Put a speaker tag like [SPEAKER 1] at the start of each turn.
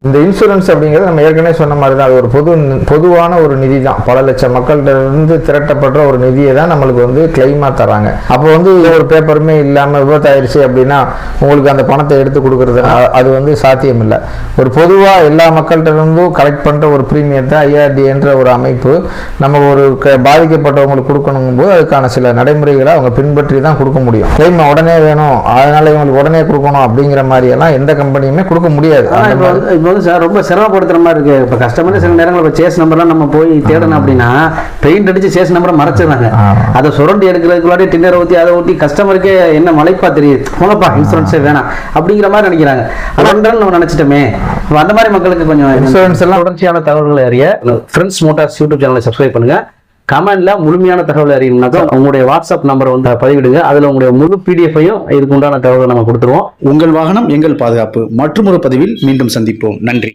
[SPEAKER 1] இந்த இன்சூரன்ஸ் அப்படிங்கிறது நம்ம ஏற்கனவே சொன்ன மாதிரி தான், அது ஒரு பொதுவான ஒரு நிதி தான். பல லட்சம் மக்கள்கிட்ட இருந்து திரட்டப்படுற ஒரு நிதியை தான் நம்மளுக்கு வந்து கிளைமாக தராங்க. அப்போ வந்து ஒரு பேப்பருமே இல்லாமல் விபத்தாயிருச்சு அப்படின்னா உங்களுக்கு அந்த பணத்தை எடுத்து கொடுக்கறது அது வந்து சாத்தியம் இல்லை. ஒரு பொதுவாக எல்லா மக்கள்கிட்ட இருந்தும் கலெக்ட் பண்ணுற ஒரு பிரீமியத்தை ஐஆர்டிஎன்ற ஒரு அமைப்பு நம்ம ஒரு பாதிக்கப்பட்டவங்களுக்கு கொடுக்கணும் போது அதுக்கான சில நடைமுறைகளை அவங்க பின்பற்றி தான் கொடுக்க முடியும். கிளைம் உடனே வேணும், அதனால இவங்களுக்கு உடனே கொடுக்கணும் அப்படிங்கிற மாதிரி எல்லாம் எந்த கம்பெனியுமே கொடுக்க முடியாது.
[SPEAKER 2] சார் ரொம்ப சிரமப்படுத்துற மாதிரி இருக்கு. இப்போ கஸ்டமர் சில நேரங்கள் சேஸ் நம்பர்லாம் நம்ம போய் தேடணும் அப்படின்னா பெயிண்ட் அடிச்சு சேஸ் நம்பரை மறைச்சிடுறாங்க. அதை சுரண்டி எடுக்கிறதுக்குள்ளாடி டின்னர் ஊற்றி அதை ஊற்றி கஸ்டமருக்கே என்ன மலைப்பா தெரியுது, போனப்பா இன்சூரன்ஸே வேணாம் அப்படிங்கிற மாதிரி நினைக்கிறாங்க. ஆனால் நம்ம நினைச்சிட்டோமே, அந்த மாதிரி மக்களுக்கு கொஞ்சம் இன்சூரன்ஸ் எல்லாம் தொடர்ச்சியான தகவல்களை அறிய ஃப்ரெண்ட்ஸ் மோட்டார்ஸ் யூடியூப் சேனலை சப்ஸ்கிரைப் பண்ணுங்க. கமெண்ட்ல முழுமையான தகவல் அறியணும்னாக்கா உங்களுடைய வாட்ஸ்அப் நம்பரை வந்து பதிவிடுங்க. அதுல உங்களுடைய முழு பிடிஎஃபையும் இதுக்கு உண்டான தகவலை நம்ம கொடுத்துருவோம்.
[SPEAKER 3] உங்கள் வாகனம் எங்கள் பாதுகாப்பு. மற்றொரு பதிவில் மீண்டும் சந்திப்போம். நன்றி.